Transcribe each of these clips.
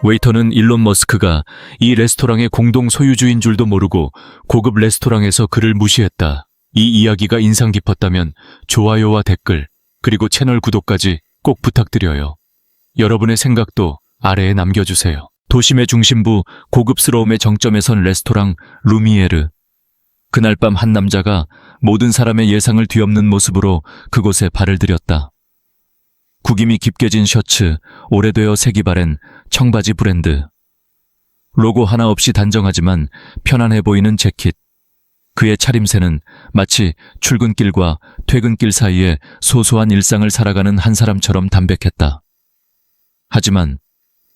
웨이터는 일론 머스크가 이 레스토랑의 공동 소유주인 줄도 모르고 고급 레스토랑에서 그를 무시했다. 이 이야기가 인상 깊었다면 좋아요와 댓글, 그리고 채널 구독까지 꼭 부탁드려요. 여러분의 생각도 아래에 남겨주세요. 도심의 중심부 고급스러움의 정점에 선 레스토랑 루미에르. 그날 밤 한 남자가 모든 사람의 예상을 뒤엎는 모습으로 그곳에 발을 들였다. 구김이 깊게 진 셔츠, 오래되어 색이 바랜 청바지 브랜드. 로고 하나 없이 단정하지만 편안해 보이는 재킷. 그의 차림새는 마치 출근길과 퇴근길 사이에 소소한 일상을 살아가는 한 사람처럼 담백했다. 하지만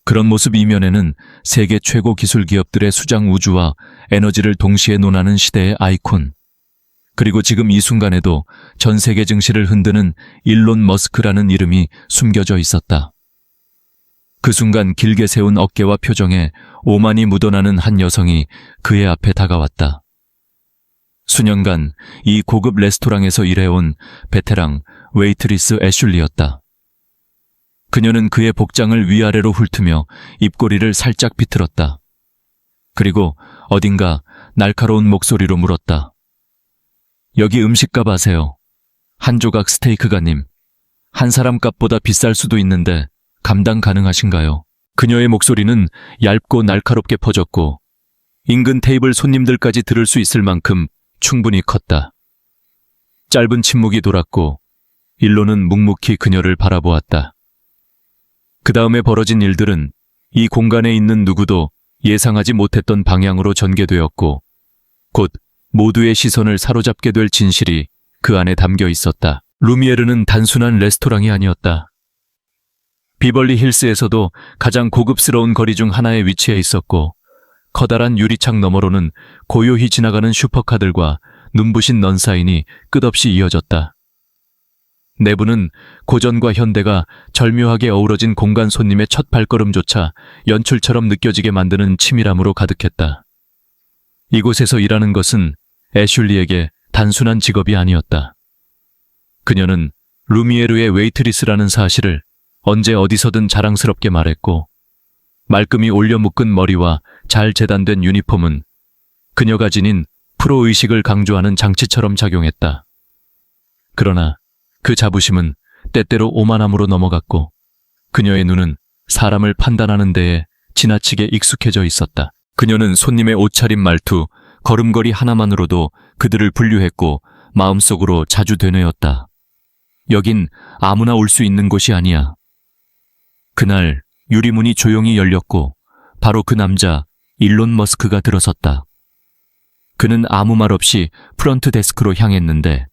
그런 모습 이면에는 세계 최고 기술 기업들의 수장 우주와 에너지를 동시에 논하는 시대의 아이콘, 그리고 지금 이 순간에도 전 세계 증시를 흔드는 일론 머스크라는 이름이 숨겨져 있었다. 그 순간 길게 세운 어깨와 표정에 오만이 묻어나는 한 여성이 그의 앞에 다가왔다. 수년간 이 고급 레스토랑에서 일해온 베테랑 웨이트리스 애슐리였다. 그녀는 그의 복장을 위아래로 훑으며 입꼬리를 살짝 비틀었다. 그리고 어딘가 날카로운 목소리로 물었다. 여기 음식값 아세요? 한 조각 스테이크가님. 한 사람 값보다 비쌀 수도 있는데 감당 가능하신가요? 그녀의 목소리는 얇고 날카롭게 퍼졌고 인근 테이블 손님들까지 들을 수 있을 만큼 충분히 컸다. 짧은 침묵이 돌았고 일론은 묵묵히 그녀를 바라보았다. 그 다음에 벌어진 일들은 이 공간에 있는 누구도 예상하지 못했던 방향으로 전개되었고 곧 모두의 시선을 사로잡게 될 진실이 그 안에 담겨 있었다. 루미에르는 단순한 레스토랑이 아니었다. 비벌리 힐스에서도 가장 고급스러운 거리 중 하나에 위치해 있었고 커다란 유리창 너머로는 고요히 지나가는 슈퍼카들과 눈부신 넌사인이 끝없이 이어졌다. 내부는 고전과 현대가 절묘하게 어우러진 공간. 손님의 첫 발걸음조차 연출처럼 느껴지게 만드는 치밀함으로 가득했다. 이곳에서 일하는 것은 애슐리에게 단순한 직업이 아니었다. 그녀는 루미에르의 웨이트리스라는 사실을 언제 어디서든 자랑스럽게 말했고 말끔히 올려 묶은 머리와 잘 재단된 유니폼은 그녀가 지닌 프로의식을 강조하는 장치처럼 작용했다. 그러나 그 자부심은 때때로 오만함으로 넘어갔고 그녀의 눈은 사람을 판단하는 데에 지나치게 익숙해져 있었다. 그녀는 손님의 옷차림, 말투, 걸음걸이 하나만으로도 그들을 분류했고 마음속으로 자주 되뇌었다. 여긴 아무나 올 수 있는 곳이 아니야. 그날 유리문이 조용히 열렸고 바로 그 남자 일론 머스크가 들어섰다. 그는 아무 말 없이 프런트 데스크로 향했는데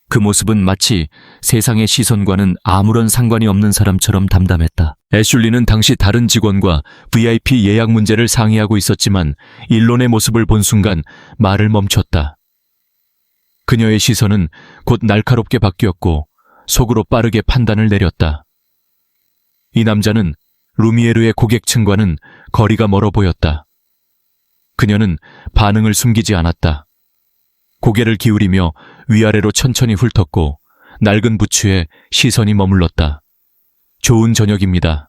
그 모습은 마치 세상의 시선과는 아무런 상관이 없는 사람처럼 담담했다. 애슐리는 당시 다른 직원과 VIP 예약 문제를 상의하고 있었지만 일론의 모습을 본 순간 말을 멈췄다. 그녀의 시선은 곧 날카롭게 바뀌었고 속으로 빠르게 판단을 내렸다. 이 남자는 루미에르의 고객층과는 거리가 멀어 보였다. 그녀는 반응을 숨기지 않았다. 고개를 기울이며 위아래로 천천히 훑었고 낡은 부츠에 시선이 머물렀다. 좋은 저녁입니다.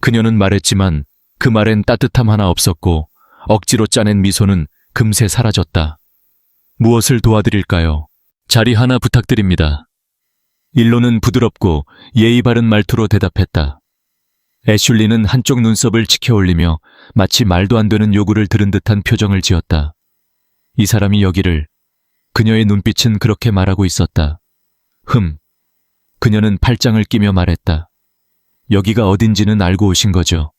그녀는 말했지만 그 말엔 따뜻함 하나 없었고 억지로 짜낸 미소는 금세 사라졌다. 무엇을 도와드릴까요? 자리 하나 부탁드립니다. 일론은 부드럽고 예의 바른 말투로 대답했다. 애슐리는 한쪽 눈썹을 치켜 올리며 마치 말도 안 되는 요구를 들은 듯한 표정을 지었다. 이 사람이 여기를. 그녀의 눈빛은 그렇게 말하고 있었다. 그녀는 팔짱을 끼며 말했다. 여기가 어딘지는 알고 오신 거죠?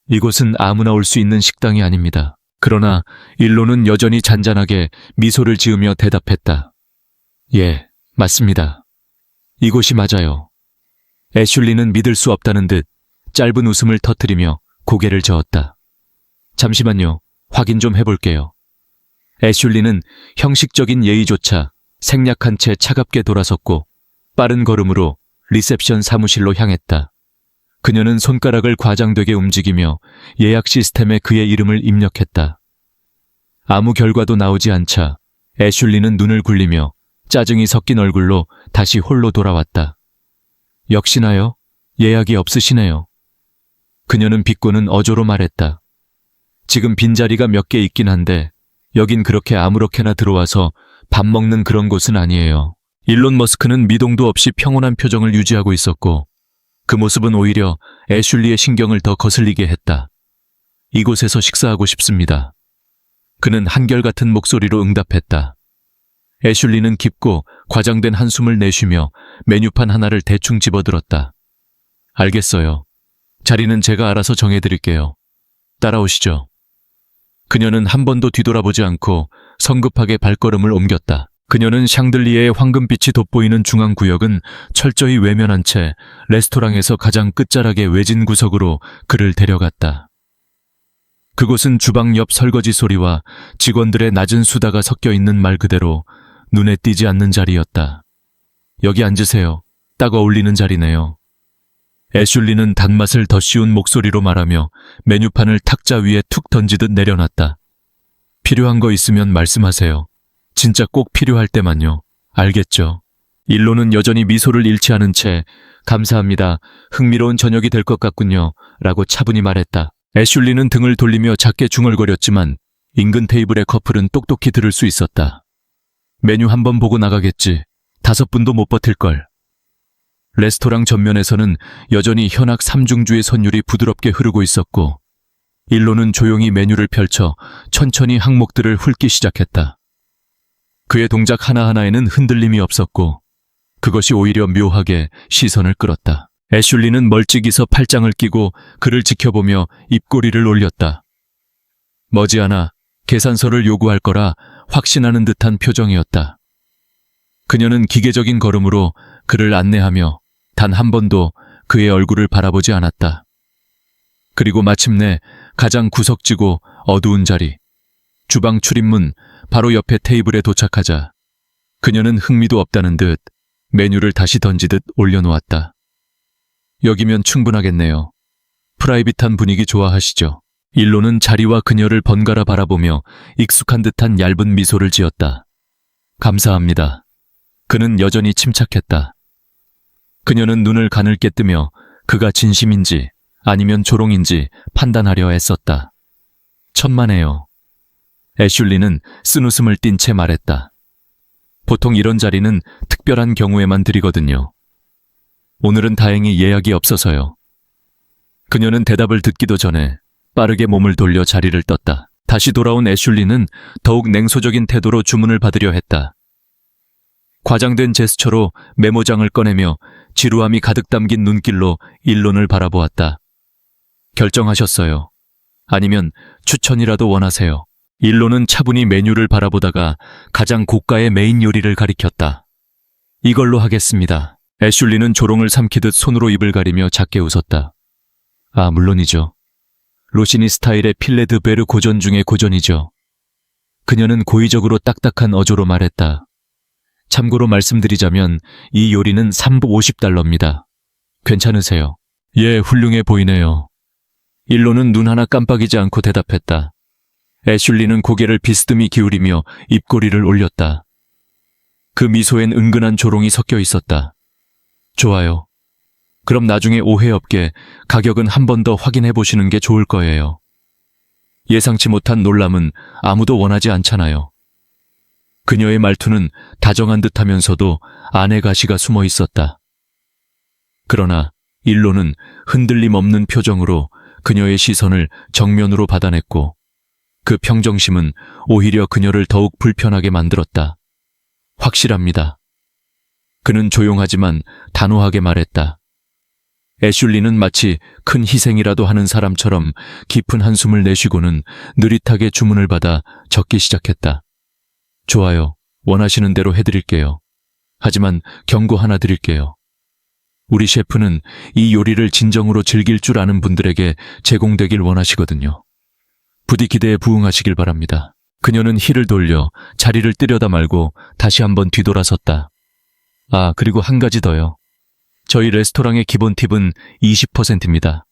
이곳은 아무나 올 수 있는 식당이 아닙니다. 그러나 일론은 여전히 잔잔하게 미소를 지으며 대답했다. 예, 맞습니다. 이곳이 맞아요. 애슐리는 믿을 수 없다는 듯 짧은 웃음을 터뜨리며 고개를 저었다. 잠시만요. 확인 좀 해볼게요. 애슐리는 형식적인 예의조차 생략한 채 차갑게 돌아섰고 빠른 걸음으로 리셉션 사무실로 향했다. 그녀는 손가락을 과장되게 움직이며 예약 시스템에 그의 이름을 입력했다. 아무 결과도 나오지 않자 애슐리는 눈을 굴리며 짜증이 섞인 얼굴로 다시 홀로 돌아왔다. 역시나요? 예약이 없으시네요. 그녀는 비꼬는 어조로 말했다. 지금 빈자리가 몇 개 있긴 한데 여긴 그렇게 아무렇게나 들어와서 밥 먹는 그런 곳은 아니에요. 일론 머스크는 미동도 없이 평온한 표정을 유지하고 있었고 그 모습은 오히려 애슐리의 신경을 더 거슬리게 했다. 이곳에서 식사하고 싶습니다. 그는 한결같은 목소리로 응답했다. 애슐리는 깊고 과장된 한숨을 내쉬며 메뉴판 하나를 대충 집어들었다. 알겠어요. 자리는 제가 알아서 정해드릴게요. 따라오시죠. 그녀는 한 번도 뒤돌아보지 않고 성급하게 발걸음을 옮겼다. 그녀는 샹들리에의 황금빛이 돋보이는 중앙 구역은 철저히 외면한 채 레스토랑에서 가장 끝자락의 외진 구석으로 그를 데려갔다. 그곳은 주방 옆 설거지 소리와 직원들의 낮은 수다가 섞여 있는 말 그대로 눈에 띄지 않는 자리였다. 여기 앉으세요. 딱 어울리는 자리네요. 애슐리는 단맛을 더 씌운 목소리로 말하며 메뉴판을 탁자 위에 툭 던지듯 내려놨다. 필요한 거 있으면 말씀하세요. 진짜 꼭 필요할 때만요. 알겠죠? 일론은 여전히 미소를 잃지 않은 채 감사합니다. 흥미로운 저녁이 될 것 같군요. 라고 차분히 말했다. 애슐리는 등을 돌리며 작게 중얼거렸지만 인근 테이블의 커플은 똑똑히 들을 수 있었다. 메뉴 한번 보고 나가겠지. 5분도 못 버틸걸. 레스토랑 전면에서는 여전히 현악 3중주의 선율이 부드럽게 흐르고 있었고 일론은 조용히 메뉴를 펼쳐 천천히 항목들을 훑기 시작했다. 그의 동작 하나하나에는 흔들림이 없었고 그것이 오히려 묘하게 시선을 끌었다. 애슐리는 멀찍이서 팔짱을 끼고 그를 지켜보며 입꼬리를 올렸다. 머지않아 계산서를 요구할 거라 확신하는 듯한 표정이었다. 그녀는 기계적인 걸음으로 그를 안내하며 단 한 번도 그의 얼굴을 바라보지 않았다. 그리고 마침내 가장 구석지고 어두운 자리, 주방 출입문 바로 옆에 테이블에 도착하자 그녀는 흥미도 없다는 듯 메뉴를 다시 던지듯 올려놓았다. 여기면 충분하겠네요. 프라이빗한 분위기 좋아하시죠? 일론은 자리와 그녀를 번갈아 바라보며 익숙한 듯한 얇은 미소를 지었다. 감사합니다. 그는 여전히 침착했다. 그녀는 눈을 가늘게 뜨며 그가 진심인지 아니면 조롱인지 판단하려 애썼다. 천만에요. 애슐리는 쓴웃음을 띤 채 말했다. 보통 이런 자리는 특별한 경우에만 드리거든요. 오늘은 다행히 예약이 없어서요. 그녀는 대답을 듣기도 전에 빠르게 몸을 돌려 자리를 떴다. 다시 돌아온 애슐리는 더욱 냉소적인 태도로 주문을 받으려 했다. 과장된 제스처로 메모장을 꺼내며 지루함이 가득 담긴 눈길로 일론을 바라보았다. 결정하셨어요. 아니면 추천이라도 원하세요. 일론은 차분히 메뉴를 바라보다가 가장 고가의 메인 요리를 가리켰다. 이걸로 하겠습니다. 애슐리는 조롱을 삼키듯 손으로 입을 가리며 작게 웃었다. 아, 물론이죠. 로시니 스타일의 필레 드 베르 고전 중의 고전이죠. 그녀는 고의적으로 딱딱한 어조로 말했다. 참고로 말씀드리자면 이 요리는 3부 50달러입니다. 괜찮으세요? 예, 훌륭해 보이네요. 일론은 눈 하나 깜빡이지 않고 대답했다. 애슐리는 고개를 비스듬히 기울이며 입꼬리를 올렸다. 그 미소엔 은근한 조롱이 섞여 있었다. 좋아요. 그럼 나중에 오해 없게 가격은 한 번 더 확인해 보시는 게 좋을 거예요. 예상치 못한 놀람은 아무도 원하지 않잖아요. 그녀의 말투는 다정한 듯하면서도 안의 가시가 숨어 있었다. 그러나 일론은 흔들림 없는 표정으로 그녀의 시선을 정면으로 받아냈고 그 평정심은 오히려 그녀를 더욱 불편하게 만들었다. 확실합니다. 그는 조용하지만 단호하게 말했다. 애슐리는 마치 큰 희생이라도 하는 사람처럼 깊은 한숨을 내쉬고는 느릿하게 주문을 받아 적기 시작했다. 좋아요. 원하시는 대로 해드릴게요. 하지만 경고 하나 드릴게요. 우리 셰프는 이 요리를 진정으로 즐길 줄 아는 분들에게 제공되길 원하시거든요. 부디 기대에 부응하시길 바랍니다. 그녀는 힐을 돌려 자리를 뜨려다 말고 다시 한번 뒤돌아섰다. 아, 그리고 한 가지 더요. 저희 레스토랑의 기본 팁은 20%입니다.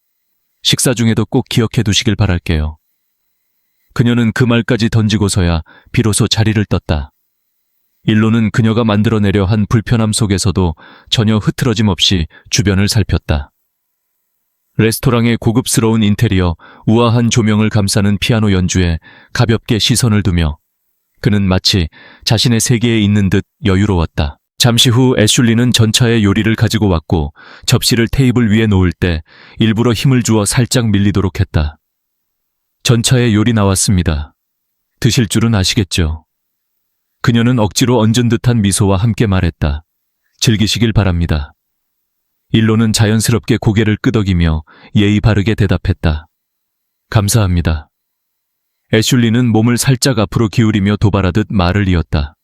식사 중에도 꼭 기억해 두시길 바랄게요. 그녀는 그 말까지 던지고서야 비로소 자리를 떴다. 일론은 그녀가 만들어내려 한 불편함 속에서도 전혀 흐트러짐 없이 주변을 살폈다. 레스토랑의 고급스러운 인테리어, 우아한 조명을 감싸는 피아노 연주에 가볍게 시선을 두며 그는 마치 자신의 세계에 있는 듯 여유로웠다. 잠시 후 애슐리는 전차의 요리를 가지고 왔고 접시를 테이블 위에 놓을 때 일부러 힘을 주어 살짝 밀리도록 했다. 전차의 요리 나왔습니다. 드실 줄은 아시겠죠? 그녀는 억지로 얹은 듯한 미소와 함께 말했다. 즐기시길 바랍니다. 일로는 자연스럽게 고개를 끄덕이며 예의 바르게 대답했다. 감사합니다. 애슐리는 몸을 살짝 앞으로 기울이며 도발하듯 말을 이었다.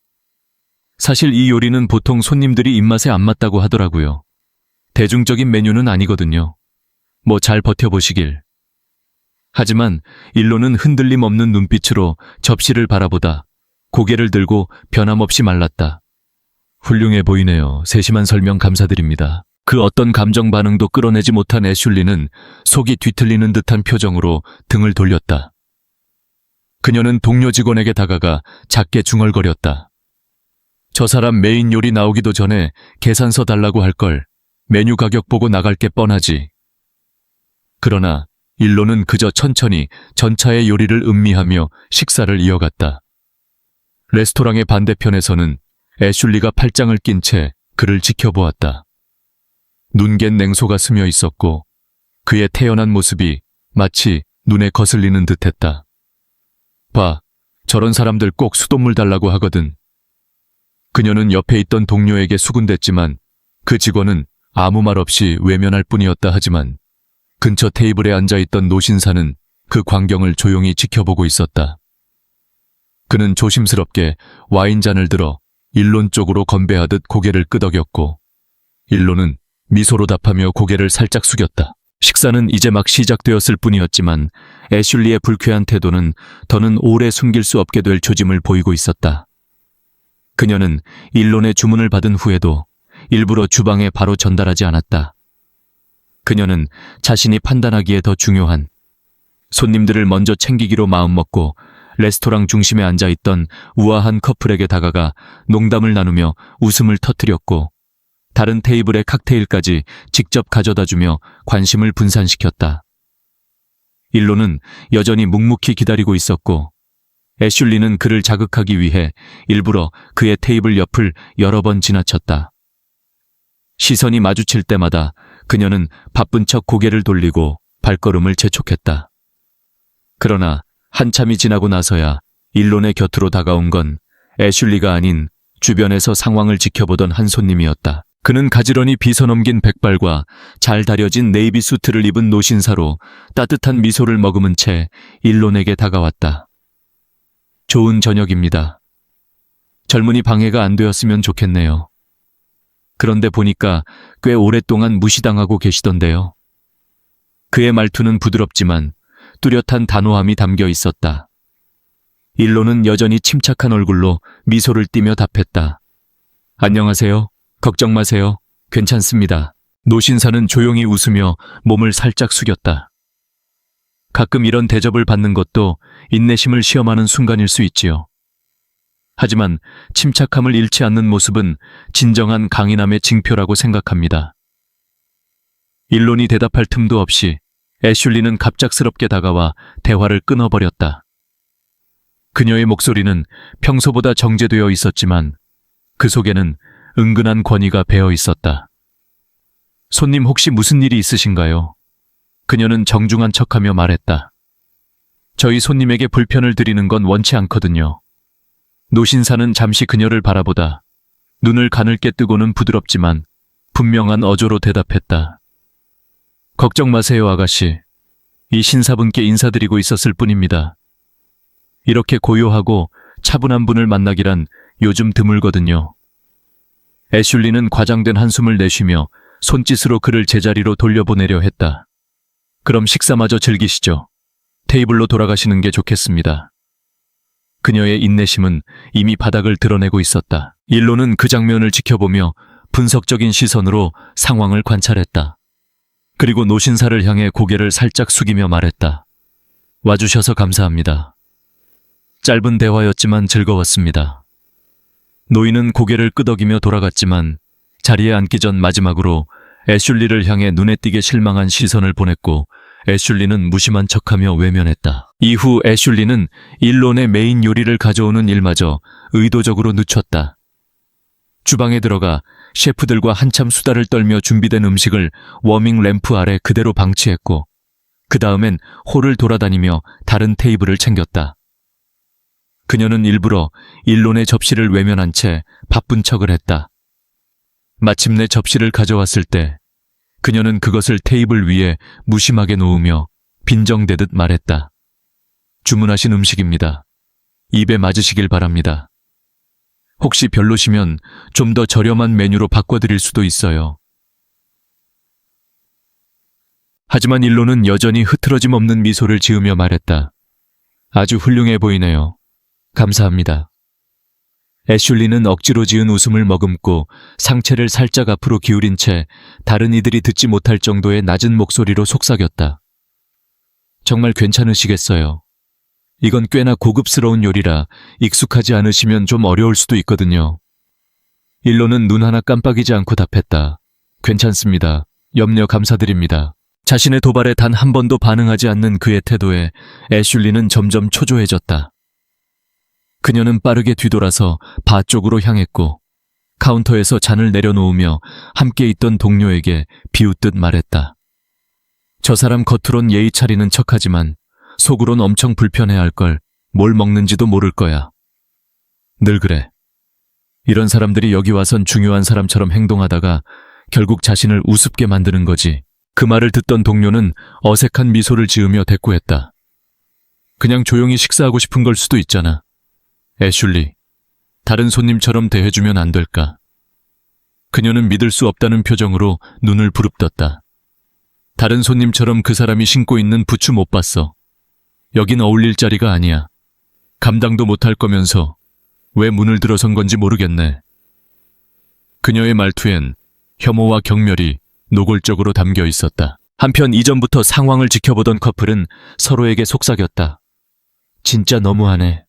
사실 이 요리는 보통 손님들이 입맛에 안 맞다고 하더라고요. 대중적인 메뉴는 아니거든요. 뭐 잘 버텨보시길. 하지만 일로는 흔들림 없는 눈빛으로 접시를 바라보다 고개를 들고 변함없이 말랐다. 훌륭해 보이네요. 세심한 설명 감사드립니다. 그 어떤 감정 반응도 끌어내지 못한 애슐리는 속이 뒤틀리는 듯한 표정으로 등을 돌렸다. 그녀는 동료 직원에게 다가가 작게 중얼거렸다. 저 사람 메인 요리 나오기도 전에 계산서 달라고 할 걸. 메뉴 가격 보고 나갈 게 뻔하지. 그러나 일로는 그저 천천히 전차의 요리를 음미하며 식사를 이어갔다. 레스토랑의 반대편에서는 애슐리가 팔짱을 낀 채 그를 지켜보았다. 눈갠 냉소가 스며 있었고 그의 태연한 모습이 마치 눈에 거슬리는 듯했다. 봐, 저런 사람들 꼭 수돗물 달라고 하거든. 그녀는 옆에 있던 동료에게 수군댔지만 그 직원은 아무 말 없이 외면할 뿐이었다 하지만 근처 테이블에 앉아있던 노신사는 그 광경을 조용히 지켜보고 있었다. 그는 조심스럽게 와인잔을 들어 일론 쪽으로 건배하듯 고개를 끄덕였고 일론은 미소로 답하며 고개를 살짝 숙였다. 식사는 이제 막 시작되었을 뿐이었지만 애슐리의 불쾌한 태도는 더는 오래 숨길 수 없게 될 조짐을 보이고 있었다. 그녀는 일론의 주문을 받은 후에도 일부러 주방에 바로 전달하지 않았다. 그녀는 자신이 판단하기에 더 중요한 손님들을 먼저 챙기기로 마음먹고 레스토랑 중심에 앉아있던 우아한 커플에게 다가가 농담을 나누며 웃음을 터뜨렸고 다른 테이블의 칵테일까지 직접 가져다주며 관심을 분산시켰다. 일로는 여전히 묵묵히 기다리고 있었고 애슐리는 그를 자극하기 위해 일부러 그의 테이블 옆을 여러 번 지나쳤다. 시선이 마주칠 때마다 그녀는 바쁜 척 고개를 돌리고 발걸음을 재촉했다. 그러나 한참이 지나고 나서야 일론의 곁으로 다가온 건 애슐리가 아닌 주변에서 상황을 지켜보던 한 손님이었다. 그는 가지런히 빗어넘긴 백발과 잘 다려진 네이비 수트를 입은 노신사로 따뜻한 미소를 머금은 채 일론에게 다가왔다. 좋은 저녁입니다. 젊은이 방해가 안 되었으면 좋겠네요. 그런데 보니까 꽤 오랫동안 무시당하고 계시던데요. 그의 말투는 부드럽지만 뚜렷한 단호함이 담겨 있었다. 일론은 여전히 침착한 얼굴로 미소를 띠며 답했다. 안녕하세요. 걱정 마세요. 괜찮습니다. 노신사는 조용히 웃으며 몸을 살짝 숙였다. 가끔 이런 대접을 받는 것도 인내심을 시험하는 순간일 수 있지요. 하지만 침착함을 잃지 않는 모습은 진정한 강인함의 징표라고 생각합니다. 일론이 대답할 틈도 없이 애슐리는 갑작스럽게 다가와 대화를 끊어버렸다. 그녀의 목소리는 평소보다 정제되어 있었지만 그 속에는 은근한 권위가 배어 있었다. 손님 혹시 무슨 일이 있으신가요? 그녀는 정중한 척하며 말했다. 저희 손님에게 불편을 드리는 건 원치 않거든요. 노신사는 잠시 그녀를 바라보다 눈을 가늘게 뜨고는 부드럽지만 분명한 어조로 대답했다. 걱정 마세요, 아가씨. 이 신사분께 인사드리고 있었을 뿐입니다. 이렇게 고요하고 차분한 분을 만나기란 요즘 드물거든요. 애슐리는 과장된 한숨을 내쉬며 손짓으로 그를 제자리로 돌려보내려 했다. 그럼 식사마저 즐기시죠. 테이블로 돌아가시는 게 좋겠습니다. 그녀의 인내심은 이미 바닥을 드러내고 있었다. 일로는 그 장면을 지켜보며 분석적인 시선으로 상황을 관찰했다. 그리고 노신사를 향해 고개를 살짝 숙이며 말했다. 와주셔서 감사합니다. 짧은 대화였지만 즐거웠습니다. 노인은 고개를 끄덕이며 돌아갔지만 자리에 앉기 전 마지막으로 애슐리를 향해 눈에 띄게 실망한 시선을 보냈고 애슐리는 무심한 척하며 외면했다. 이후 애슐리는 일론의 메인 요리를 가져오는 일마저 의도적으로 늦췄다. 주방에 들어가 셰프들과 한참 수다를 떨며 준비된 음식을 워밍 램프 아래 그대로 방치했고 그 다음엔 홀을 돌아다니며 다른 테이블을 챙겼다. 그녀는 일부러 일론의 접시를 외면한 채 바쁜 척을 했다. 마침내 접시를 가져왔을 때 그녀는 그것을 테이블 위에 무심하게 놓으며 빈정대듯 말했다. 주문하신 음식입니다. 입에 맞으시길 바랍니다. 혹시 별로시면 좀 더 저렴한 메뉴로 바꿔드릴 수도 있어요. 하지만 일론은 여전히 흐트러짐 없는 미소를 지으며 말했다. 아주 훌륭해 보이네요. 감사합니다. 애슐리는 억지로 지은 웃음을 머금고 상체를 살짝 앞으로 기울인 채 다른 이들이 듣지 못할 정도의 낮은 목소리로 속삭였다. 정말 괜찮으시겠어요? 이건 꽤나 고급스러운 요리라 익숙하지 않으시면 좀 어려울 수도 있거든요. 일론은 눈 하나 깜빡이지 않고 답했다. 괜찮습니다. 염려 감사드립니다. 자신의 도발에 단 한 번도 반응하지 않는 그의 태도에 애슐리는 점점 초조해졌다. 그녀는 빠르게 뒤돌아서 바 쪽으로 향했고 카운터에서 잔을 내려놓으며 함께 있던 동료에게 비웃듯 말했다. 저 사람 겉으론 예의 차리는 척하지만 속으론 엄청 불편해할 걸. 뭘 먹는지도 모를 거야. 늘 그래. 이런 사람들이 여기 와선 중요한 사람처럼 행동하다가 결국 자신을 우습게 만드는 거지. 그 말을 듣던 동료는 어색한 미소를 지으며 대꾸했다. 그냥 조용히 식사하고 싶은 걸 수도 있잖아. 애슐리, 다른 손님처럼 대해주면 안 될까? 그녀는 믿을 수 없다는 표정으로 눈을 부릅떴다. 다른 손님처럼 그 사람이 신고 있는 부츠 못 봤어. 여긴 어울릴 자리가 아니야. 감당도 못할 거면서 왜 문을 들어선 건지 모르겠네. 그녀의 말투엔 혐오와 경멸이 노골적으로 담겨 있었다. 한편 이전부터 상황을 지켜보던 커플은 서로에게 속삭였다. 진짜 너무하네.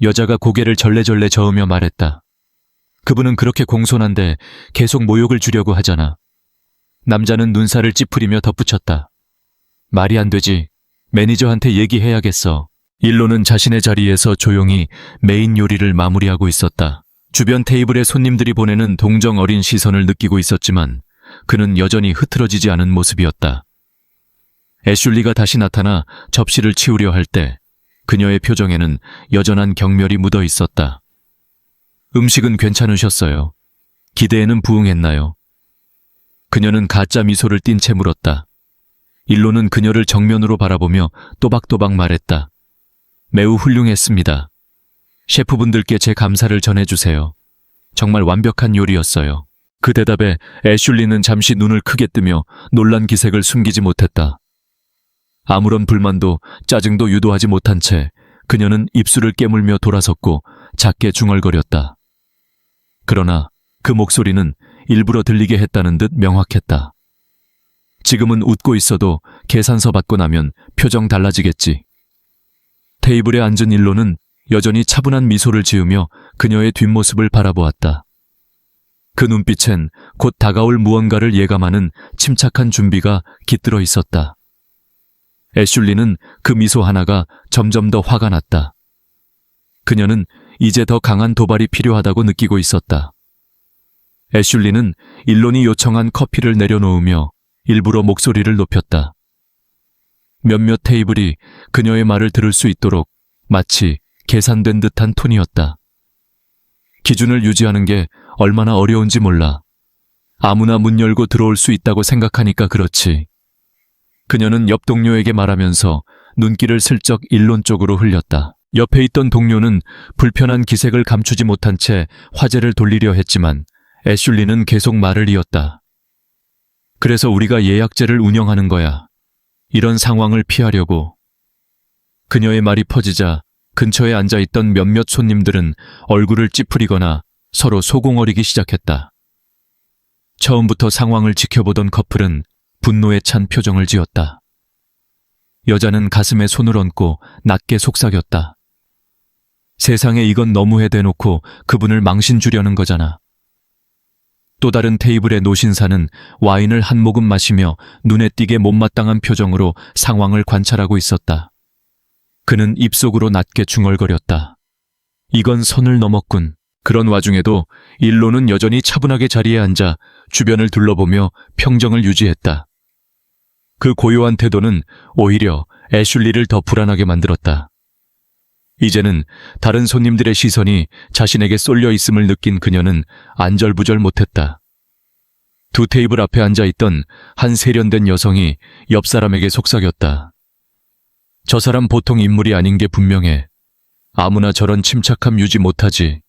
여자가 고개를 절레절레 저으며 말했다. 그분은 그렇게 공손한데 계속 모욕을 주려고 하잖아. 남자는 눈살을 찌푸리며 덧붙였다. 말이 안 되지. 매니저한테 얘기해야겠어. 일론은 자신의 자리에서 조용히 메인 요리를 마무리하고 있었다. 주변 테이블에 손님들이 보내는 동정 어린 시선을 느끼고 있었지만 그는 여전히 흐트러지지 않은 모습이었다. 애슐리가 다시 나타나 접시를 치우려 할 때 그녀의 표정에는 여전한 경멸이 묻어 있었다. 음식은 괜찮으셨어요. 기대에는 부응했나요? 그녀는 가짜 미소를 띤 채 물었다. 일론은 그녀를 정면으로 바라보며 또박또박 말했다. 매우 훌륭했습니다. 셰프분들께 제 감사를 전해주세요. 정말 완벽한 요리였어요. 그 대답에 애슐리는 잠시 눈을 크게 뜨며 놀란 기색을 숨기지 못했다. 아무런 불만도 짜증도 유도하지 못한 채 그녀는 입술을 깨물며 돌아섰고 작게 중얼거렸다. 그러나 그 목소리는 일부러 들리게 했다는 듯 명확했다. 지금은 웃고 있어도 계산서 받고 나면 표정 달라지겠지. 테이블에 앉은 일론은 여전히 차분한 미소를 지으며 그녀의 뒷모습을 바라보았다. 그 눈빛엔 곧 다가올 무언가를 예감하는 침착한 준비가 깃들어 있었다. 애슐리는 그 미소 하나가 점점 더 화가 났다. 그녀는 이제 더 강한 도발이 필요하다고 느끼고 있었다. 애슐리는 일론이 요청한 커피를 내려놓으며 일부러 목소리를 높였다. 몇몇 테이블이 그녀의 말을 들을 수 있도록 마치 계산된 듯한 톤이었다. 기준을 유지하는 게 얼마나 어려운지 몰라. 아무나 문 열고 들어올 수 있다고 생각하니까 그렇지. 그녀는 옆 동료에게 말하면서 눈길을 슬쩍 일론 쪽으로 흘렸다. 옆에 있던 동료는 불편한 기색을 감추지 못한 채 화제를 돌리려 했지만 애슐리는 계속 말을 이었다. 그래서 우리가 예약제를 운영하는 거야. 이런 상황을 피하려고. 그녀의 말이 퍼지자 근처에 앉아있던 몇몇 손님들은 얼굴을 찌푸리거나 서로 소공어리기 시작했다. 처음부터 상황을 지켜보던 커플은 분노에 찬 표정을 지었다. 여자는 가슴에 손을 얹고 낮게 속삭였다. 세상에 이건 너무해 대놓고 그분을 망신 주려는 거잖아. 또 다른 테이블의 노신사는 와인을 한 모금 마시며 눈에 띄게 못마땅한 표정으로 상황을 관찰하고 있었다. 그는 입속으로 낮게 중얼거렸다. 이건 선을 넘었군. 그런 와중에도 일로는 여전히 차분하게 자리에 앉아 주변을 둘러보며 평정을 유지했다. 그 고요한 태도는 오히려 애슐리를 더 불안하게 만들었다. 이제는 다른 손님들의 시선이 자신에게 쏠려 있음을 느낀 그녀는 안절부절 못했다. 두 테이블 앞에 앉아있던 한 세련된 여성이 옆 사람에게 속삭였다. 저 사람 보통 인물이 아닌 게 분명해. 아무나 저런 침착함 유지 못하지.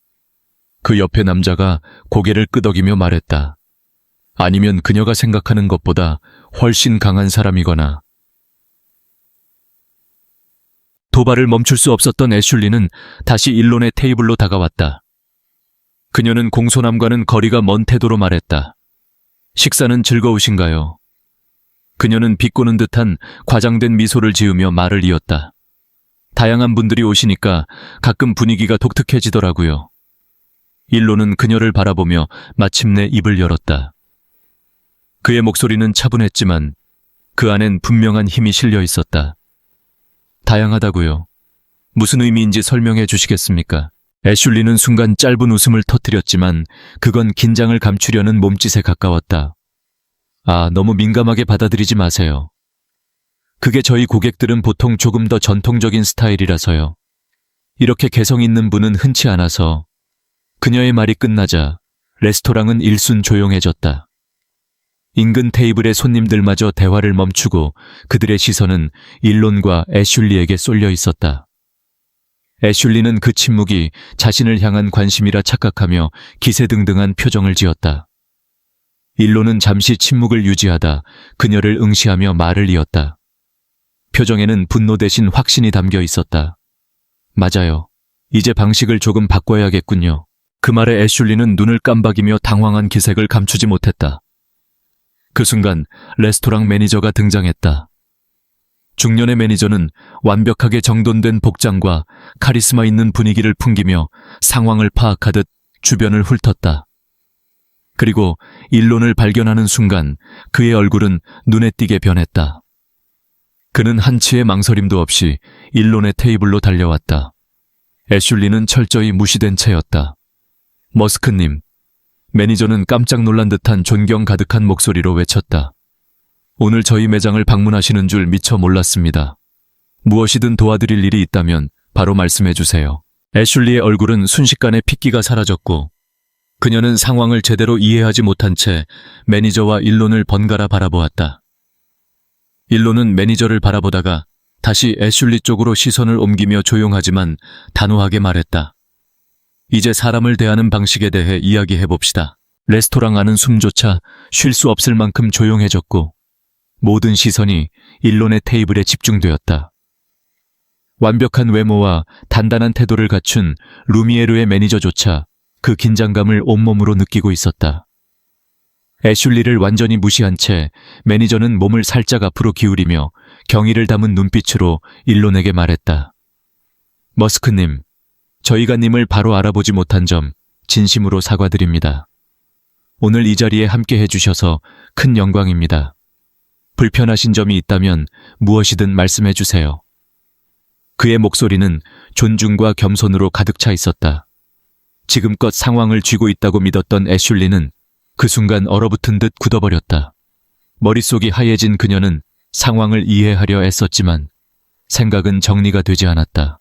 그 옆에 남자가 고개를 끄덕이며 말했다. 아니면 그녀가 생각하는 것보다 훨씬 강한 사람이거나. 도발을 멈출 수 없었던 애슐리는 다시 일론의 테이블로 다가왔다. 그녀는 공손함과는 거리가 먼 태도로 말했다. 식사는 즐거우신가요? 그녀는 비꼬는 듯한 과장된 미소를 지으며 말을 이었다. 다양한 분들이 오시니까 가끔 분위기가 독특해지더라고요. 일론은 그녀를 바라보며 마침내 입을 열었다. 그의 목소리는 차분했지만 그 안엔 분명한 힘이 실려 있었다. 다양하다고요. 무슨 의미인지 설명해 주시겠습니까? 애슐리는 순간 짧은 웃음을 터뜨렸지만 그건 긴장을 감추려는 몸짓에 가까웠다. 너무 민감하게 받아들이지 마세요. 그게 저희 고객들은 보통 조금 더 전통적인 스타일이라서요. 이렇게 개성 있는 분은 흔치 않아서. 그녀의 말이 끝나자 레스토랑은 일순 조용해졌다. 인근 테이블의 손님들마저 대화를 멈추고 그들의 시선은 일론과 애슐리에게 쏠려 있었다. 애슐리는 그 침묵이 자신을 향한 관심이라 착각하며 기세등등한 표정을 지었다. 일론은 잠시 침묵을 유지하다 그녀를 응시하며 말을 이었다. 표정에는 분노 대신 확신이 담겨 있었다. 맞아요. 이제 방식을 조금 바꿔야겠군요. 그 말에 애슐리는 눈을 깜박이며 당황한 기색을 감추지 못했다. 그 순간 레스토랑 매니저가 등장했다. 중년의 매니저는 완벽하게 정돈된 복장과 카리스마 있는 분위기를 풍기며 상황을 파악하듯 주변을 훑었다. 그리고 일론을 발견하는 순간 그의 얼굴은 눈에 띄게 변했다. 그는 한치의 망설임도 없이 일론의 테이블로 달려왔다. 애슐리는 철저히 무시된 채였다. 머스크님. 매니저는 깜짝 놀란 듯한 존경 가득한 목소리로 외쳤다. 오늘 저희 매장을 방문하시는 줄 미처 몰랐습니다. 무엇이든 도와드릴 일이 있다면 바로 말씀해 주세요. 애슐리의 얼굴은 순식간에 핏기가 사라졌고 그녀는 상황을 제대로 이해하지 못한 채 매니저와 일론을 번갈아 바라보았다. 일론은 매니저를 바라보다가 다시 애슐리 쪽으로 시선을 옮기며 조용하지만 단호하게 말했다. 이제 사람을 대하는 방식에 대해 이야기해봅시다. 레스토랑 안은 숨조차 쉴 수 없을 만큼 조용해졌고 모든 시선이 일론의 테이블에 집중되었다. 완벽한 외모와 단단한 태도를 갖춘 루미에르의 매니저조차 그 긴장감을 온몸으로 느끼고 있었다. 애슐리를 완전히 무시한 채 매니저는 몸을 살짝 앞으로 기울이며 경의를 담은 눈빛으로 일론에게 말했다. 머스크님, 저희가 님을 바로 알아보지 못한 점 진심으로 사과드립니다. 오늘 이 자리에 함께 해주셔서 큰 영광입니다. 불편하신 점이 있다면 무엇이든 말씀해 주세요. 그의 목소리는 존중과 겸손으로 가득 차 있었다. 지금껏 상황을 쥐고 있다고 믿었던 애슐리는 그 순간 얼어붙은 듯 굳어버렸다. 머릿속이 하얘진 그녀는 상황을 이해하려 애썼지만 생각은 정리가 되지 않았다.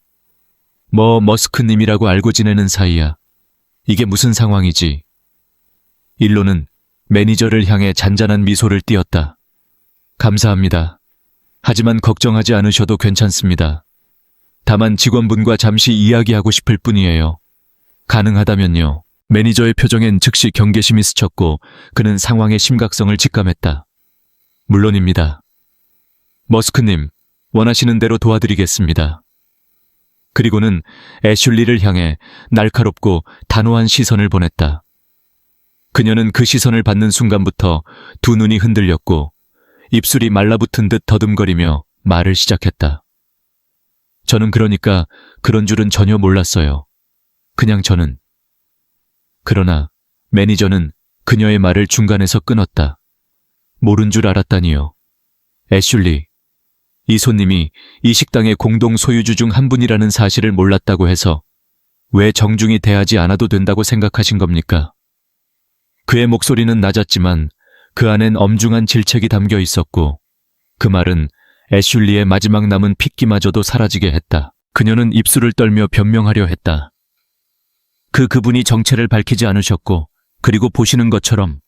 머스크님이라고 알고 지내는 사이야. 이게 무슨 상황이지? 일론은 매니저를 향해 잔잔한 미소를 띄었다. 감사합니다. 하지만 걱정하지 않으셔도 괜찮습니다. 다만 직원분과 잠시 이야기하고 싶을 뿐이에요. 가능하다면요. 매니저의 표정엔 즉시 경계심이 스쳤고 그는 상황의 심각성을 직감했다. 물론입니다. 머스크님, 원하시는 대로 도와드리겠습니다. 그리고는 애슐리를 향해 날카롭고 단호한 시선을 보냈다. 그녀는 그 시선을 받는 순간부터 두 눈이 흔들렸고 입술이 말라붙은 듯 더듬거리며 말을 시작했다. 저는 그러니까 그런 줄은 전혀 몰랐어요. 그냥 저는. 그러나 매니저는 그녀의 말을 중간에서 끊었다. 모른 줄 알았다니요. 애슐리, 이 손님이 이 식당의 공동 소유주 중 한 분이라는 사실을 몰랐다고 해서 왜 정중히 대하지 않아도 된다고 생각하신 겁니까? 그의 목소리는 낮았지만 그 안엔 엄중한 질책이 담겨 있었고 그 말은 애슐리의 마지막 남은 핏기마저도 사라지게 했다. 그녀는 입술을 떨며 변명하려 했다. 그분이 정체를 밝히지 않으셨고 그리고 보시는 것처럼.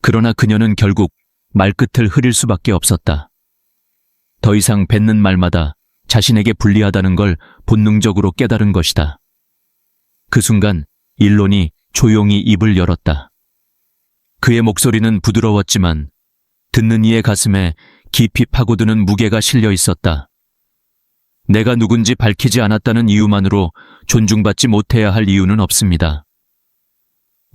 그러나 그녀는 결국 말끝을 흐릴 수밖에 없었다. 더 이상 뱉는 말마다 자신에게 불리하다는 걸 본능적으로 깨달은 것이다. 그 순간 일론이 조용히 입을 열었다. 그의 목소리는 부드러웠지만 듣는 이의 가슴에 깊이 파고드는 무게가 실려 있었다. 내가 누군지 밝히지 않았다는 이유만으로 존중받지 못해야 할 이유는 없습니다.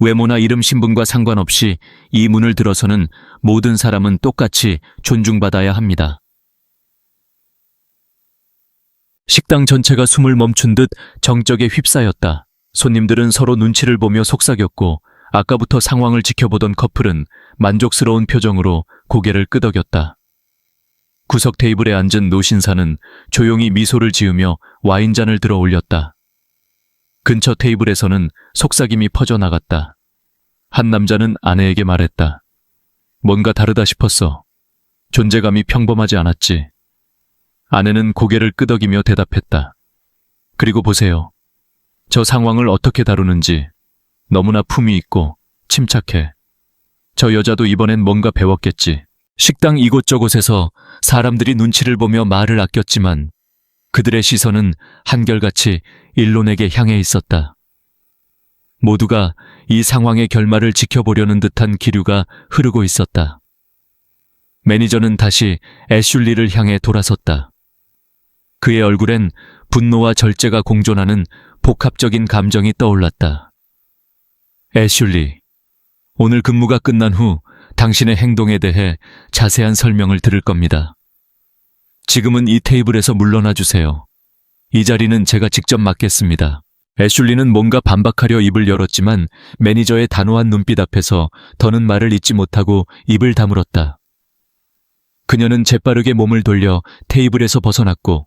외모나 이름 신분과 상관없이 이 문을 들어서는 모든 사람은 똑같이 존중받아야 합니다. 식당 전체가 숨을 멈춘 듯 정적에 휩싸였다. 손님들은 서로 눈치를 보며 속삭였고 아까부터 상황을 지켜보던 커플은 만족스러운 표정으로 고개를 끄덕였다. 구석 테이블에 앉은 노신사는 조용히 미소를 지으며 와인잔을 들어 올렸다. 근처 테이블에서는 속삭임이 퍼져나갔다. 한 남자는 아내에게 말했다. 뭔가 다르다 싶었어. 존재감이 평범하지 않았지. 아내는 고개를 끄덕이며 대답했다. 그리고 보세요. 저 상황을 어떻게 다루는지. 너무나 품이 있고 침착해. 저 여자도 이번엔 뭔가 배웠겠지. 식당 이곳저곳에서 사람들이 눈치를 보며 말을 아꼈지만 그들의 시선은 한결같이 일론에게 향해 있었다. 모두가 이 상황의 결말을 지켜보려는 듯한 기류가 흐르고 있었다. 매니저는 다시 애슐리를 향해 돌아섰다. 그의 얼굴엔 분노와 절제가 공존하는 복합적인 감정이 떠올랐다. 애슐리, 오늘 근무가 끝난 후 당신의 행동에 대해 자세한 설명을 들을 겁니다. 지금은 이 테이블에서 물러나 주세요. 이 자리는 제가 직접 맡겠습니다. 애슐리는 뭔가 반박하려 입을 열었지만 매니저의 단호한 눈빛 앞에서 더는 말을 잇지 못하고 입을 다물었다. 그녀는 재빠르게 몸을 돌려 테이블에서 벗어났고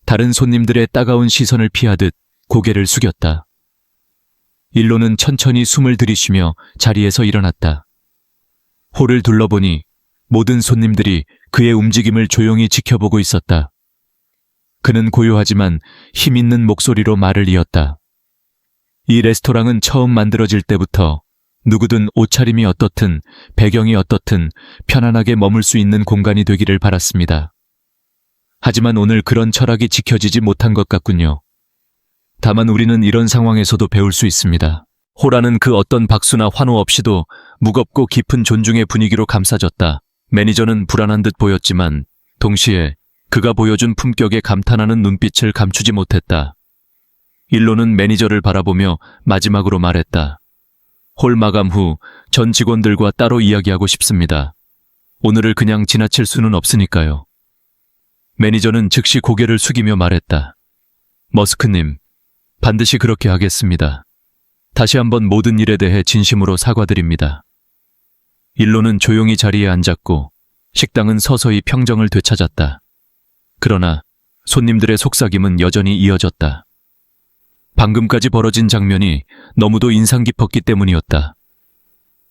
다른 손님들의 따가운 시선을 피하듯 고개를 숙였다. 일론은 천천히 숨을 들이쉬며 자리에서 일어났다. 홀을 둘러보니 모든 손님들이 그의 움직임을 조용히 지켜보고 있었다. 그는 고요하지만 힘있는 목소리로 말을 이었다. 이 레스토랑은 처음 만들어질 때부터 누구든 옷차림이 어떻든 배경이 어떻든 편안하게 머물 수 있는 공간이 되기를 바랐습니다. 하지만 오늘 그런 철학이 지켜지지 못한 것 같군요. 다만 우리는 이런 상황에서도 배울 수 있습니다. 호라는 그 어떤 박수나 환호 없이도 무겁고 깊은 존중의 분위기로 감싸졌다. 매니저는 불안한 듯 보였지만 동시에 그가 보여준 품격에 감탄하는 눈빛을 감추지 못했다. 일론은 매니저를 바라보며 마지막으로 말했다. 홀 마감 후 전 직원들과 따로 이야기하고 싶습니다. 오늘을 그냥 지나칠 수는 없으니까요. 매니저는 즉시 고개를 숙이며 말했다. 머스크님, 반드시 그렇게 하겠습니다. 다시 한번 모든 일에 대해 진심으로 사과드립니다. 일론은 조용히 자리에 앉았고 식당은 서서히 평정을 되찾았다. 그러나 손님들의 속삭임은 여전히 이어졌다. 방금까지 벌어진 장면이 너무도 인상 깊었기 때문이었다.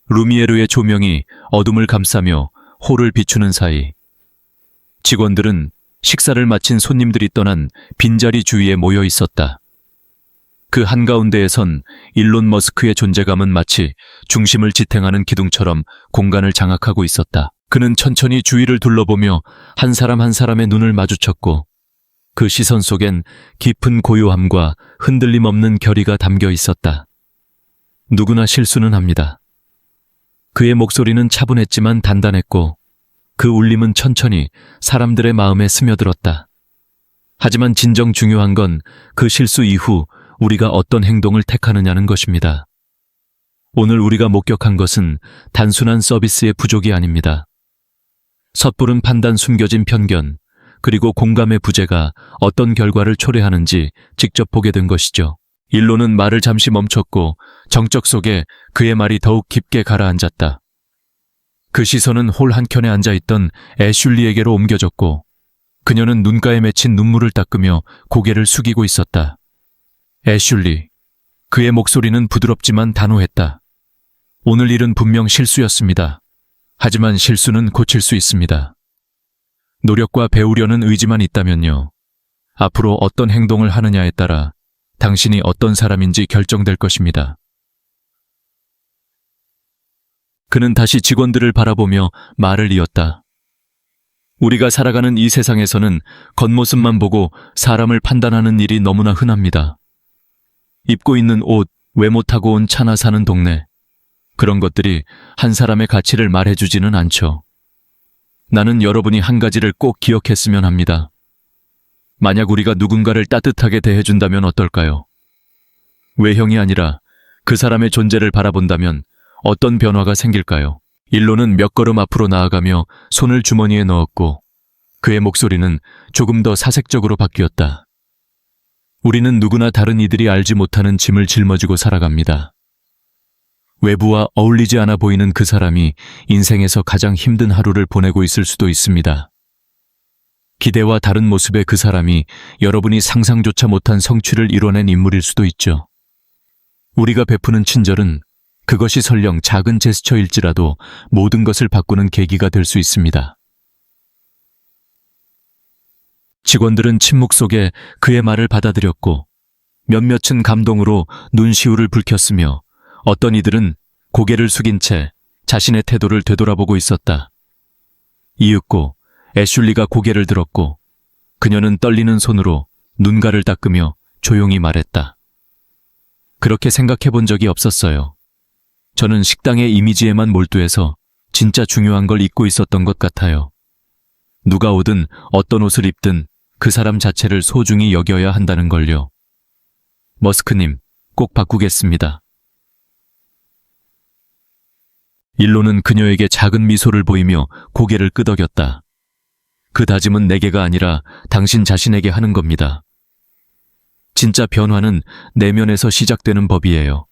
루미에르의 조명이 어둠을 감싸며 홀을 비추는 사이 직원들은 식사를 마친 손님들이 떠난 빈자리 주위에 모여 있었다. 그 한가운데에선 일론 머스크의 존재감은 마치 중심을 지탱하는 기둥처럼 공간을 장악하고 있었다. 그는 천천히 주위를 둘러보며 한 사람 한 사람의 눈을 마주쳤고 그 시선 속엔 깊은 고요함과 흔들림 없는 결의가 담겨 있었다. 누구나 실수는 합니다. 그의 목소리는 차분했지만 단단했고 그 울림은 천천히 사람들의 마음에 스며들었다. 하지만 진정 중요한 건 그 실수 이후 우리가 어떤 행동을 택하느냐는 것입니다. 오늘 우리가 목격한 것은 단순한 서비스의 부족이 아닙니다. 섣부른 판단, 숨겨진 편견, 그리고 공감의 부재가 어떤 결과를 초래하는지 직접 보게 된 것이죠. 일로는 말을 잠시 멈췄고 정적 속에 그의 말이 더욱 깊게 가라앉았다. 그 시선은 홀 한켠에 앉아있던 애슐리에게로 옮겨졌고 그녀는 눈가에 맺힌 눈물을 닦으며 고개를 숙이고 있었다. 애슐리. 그의 목소리는 부드럽지만 단호했다. 오늘 일은 분명 실수였습니다. 하지만 실수는 고칠 수 있습니다. 노력과 배우려는 의지만 있다면요. 앞으로 어떤 행동을 하느냐에 따라 당신이 어떤 사람인지 결정될 것입니다. 그는 다시 직원들을 바라보며 말을 이었다. 우리가 살아가는 이 세상에서는 겉모습만 보고 사람을 판단하는 일이 너무나 흔합니다. 입고 있는 옷, 외모 타고 온 차나 사는 동네, 그런 것들이 한 사람의 가치를 말해주지는 않죠. 나는 여러분이 한 가지를 꼭 기억했으면 합니다. 만약 우리가 누군가를 따뜻하게 대해준다면 어떨까요? 외형이 아니라 그 사람의 존재를 바라본다면 어떤 변화가 생길까요? 일로는 몇 걸음 앞으로 나아가며 손을 주머니에 넣었고 그의 목소리는 조금 더 사색적으로 바뀌었다. 우리는 누구나 다른 이들이 알지 못하는 짐을 짊어지고 살아갑니다. 외부와 어울리지 않아 보이는 그 사람이 인생에서 가장 힘든 하루를 보내고 있을 수도 있습니다. 기대와 다른 모습의 그 사람이 여러분이 상상조차 못한 성취를 이뤄낸 인물일 수도 있죠. 우리가 베푸는 친절은 그것이 설령 작은 제스처일지라도 모든 것을 바꾸는 계기가 될 수 있습니다. 직원들은 침묵 속에 그의 말을 받아들였고 몇몇은 감동으로 눈시울을 붉혔으며 어떤 이들은 고개를 숙인 채 자신의 태도를 되돌아보고 있었다. 이윽고 애슐리가 고개를 들었고 그녀는 떨리는 손으로 눈가를 닦으며 조용히 말했다. 그렇게 생각해 본 적이 없었어요. 저는 식당의 이미지에만 몰두해서 진짜 중요한 걸 잊고 있었던 것 같아요. 누가 오든 어떤 옷을 입든 그 사람 자체를 소중히 여겨야 한다는 걸요. 머스크님, 꼭 바꾸겠습니다. 일로는 그녀에게 작은 미소를 보이며 고개를 끄덕였다. 그 다짐은 내게가 아니라 당신 자신에게 하는 겁니다. 진짜 변화는 내면에서 시작되는 법이에요.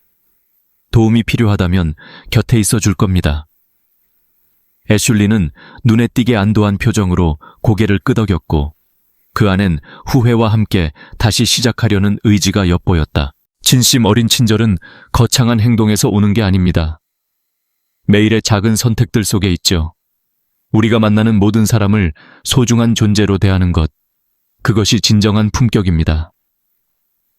도움이 필요하다면 곁에 있어 줄 겁니다. 애슐리는 눈에 띄게 안도한 표정으로 고개를 끄덕였고 그 안엔 후회와 함께 다시 시작하려는 의지가 엿보였다. 진심 어린 친절은 거창한 행동에서 오는 게 아닙니다. 매일의 작은 선택들 속에 있죠. 우리가 만나는 모든 사람을 소중한 존재로 대하는 것, 그것이 진정한 품격입니다.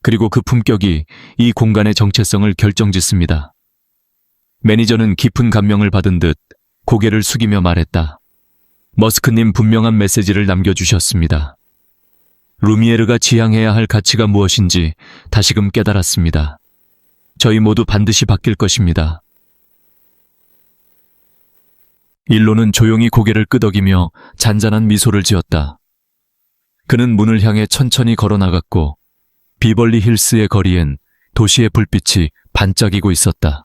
그리고 그 품격이 이 공간의 정체성을 결정짓습니다. 매니저는 깊은 감명을 받은 듯 고개를 숙이며 말했다. 머스크님 분명한 메시지를 남겨주셨습니다. 루미에르가 지향해야 할 가치가 무엇인지 다시금 깨달았습니다. 저희 모두 반드시 바뀔 것입니다. 일로는 조용히 고개를 끄덕이며 잔잔한 미소를 지었다. 그는 문을 향해 천천히 걸어나갔고 비벌리 힐스의 거리엔 도시의 불빛이 반짝이고 있었다.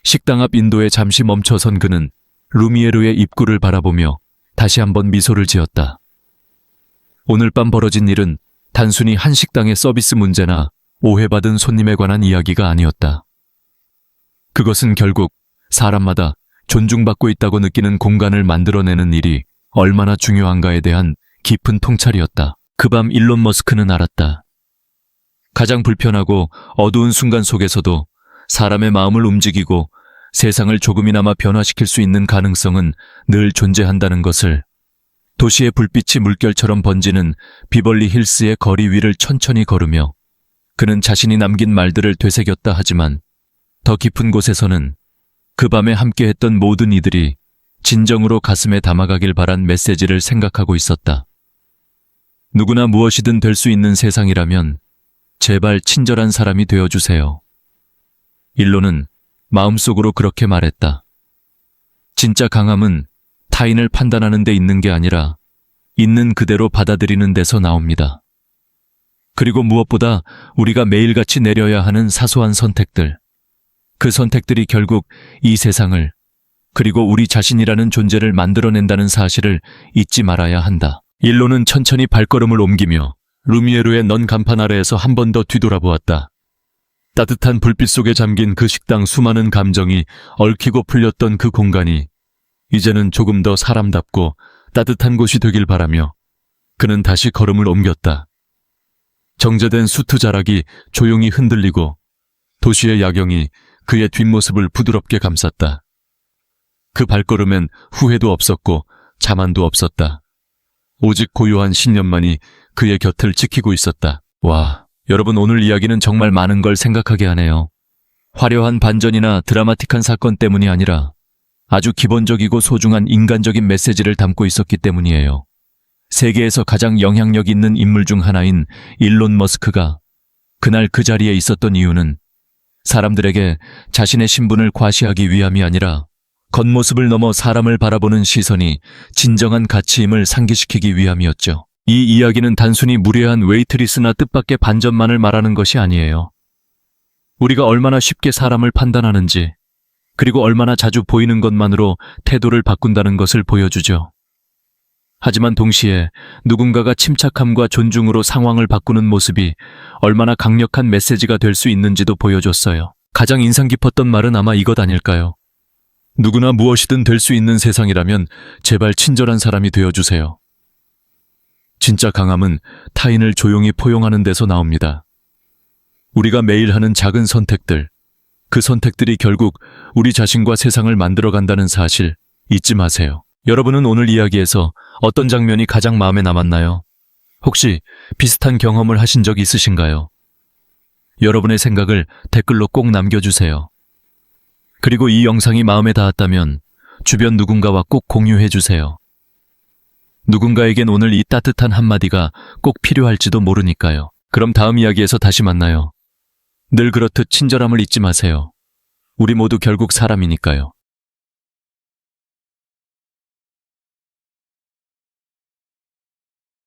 식당 앞 인도에 잠시 멈춰선 그는 루미에르의 입구를 바라보며 다시 한번 미소를 지었다. 오늘 밤 벌어진 일은 단순히 한 식당의 서비스 문제나 오해받은 손님에 관한 이야기가 아니었다. 그것은 결국 사람마다 존중받고 있다고 느끼는 공간을 만들어내는 일이 얼마나 중요한가에 대한 깊은 통찰이었다. 그 밤 일론 머스크는 알았다. 가장 불편하고 어두운 순간 속에서도 사람의 마음을 움직이고 세상을 조금이나마 변화시킬 수 있는 가능성은 늘 존재한다는 것을. 도시의 불빛이 물결처럼 번지는 비벌리 힐스의 거리 위를 천천히 걸으며 그는 자신이 남긴 말들을 되새겼다 하지만 더 깊은 곳에서는 그 밤에 함께했던 모든 이들이 진정으로 가슴에 담아가길 바란 메시지를 생각하고 있었다. 누구나 무엇이든 될 수 있는 세상이라면 제발 친절한 사람이 되어주세요. 일로는 마음속으로 그렇게 말했다. 진짜 강함은 타인을 판단하는 데 있는 게 아니라 있는 그대로 받아들이는 데서 나옵니다. 그리고 무엇보다 우리가 매일같이 내려야 하는 사소한 선택들, 그 선택들이 결국 이 세상을 그리고 우리 자신이라는 존재를 만들어낸다는 사실을 잊지 말아야 한다. 일로는 천천히 발걸음을 옮기며 루미에르의 넌 간판 아래에서 한 번 더 뒤돌아보았다. 따뜻한 불빛 속에 잠긴 그 식당 수많은 감정이 얽히고 풀렸던 그 공간이 이제는 조금 더 사람답고 따뜻한 곳이 되길 바라며 그는 다시 걸음을 옮겼다. 정제된 수트 자락이 조용히 흔들리고 도시의 야경이 그의 뒷모습을 부드럽게 감쌌다. 그 발걸음엔 후회도 없었고 자만도 없었다. 오직 고요한 신념만이 그의 곁을 지키고 있었다. 와, 여러분 오늘 이야기는 정말 많은 걸 생각하게 하네요. 화려한 반전이나 드라마틱한 사건 때문이 아니라 아주 기본적이고 소중한 인간적인 메시지를 담고 있었기 때문이에요. 세계에서 가장 영향력 있는 인물 중 하나인 일론 머스크가 그날 그 자리에 있었던 이유는 사람들에게 자신의 신분을 과시하기 위함이 아니라 겉모습을 넘어 사람을 바라보는 시선이 진정한 가치임을 상기시키기 위함이었죠. 이 이야기는 단순히 무례한 웨이트리스나 뜻밖의 반전만을 말하는 것이 아니에요. 우리가 얼마나 쉽게 사람을 판단하는지, 그리고 얼마나 자주 보이는 것만으로 태도를 바꾼다는 것을 보여주죠. 하지만 동시에 누군가가 침착함과 존중으로 상황을 바꾸는 모습이 얼마나 강력한 메시지가 될 수 있는지도 보여줬어요. 가장 인상 깊었던 말은 아마 이것 아닐까요? 누구나 무엇이든 될 수 있는 세상이라면 제발 친절한 사람이 되어주세요. 진짜 강함은 타인을 조용히 포용하는 데서 나옵니다. 우리가 매일 하는 작은 선택들, 그 선택들이 결국 우리 자신과 세상을 만들어간다는 사실 잊지 마세요. 여러분은 오늘 이야기에서 어떤 장면이 가장 마음에 남았나요? 혹시 비슷한 경험을 하신 적 있으신가요? 여러분의 생각을 댓글로 꼭 남겨주세요. 그리고 이 영상이 마음에 닿았다면 주변 누군가와 꼭 공유해주세요. 누군가에겐 오늘 이 따뜻한 한마디가 꼭 필요할지도 모르니까요. 그럼 다음 이야기에서 다시 만나요. 늘 그렇듯 친절함을 잊지 마세요. 우리 모두 결국 사람이니까요.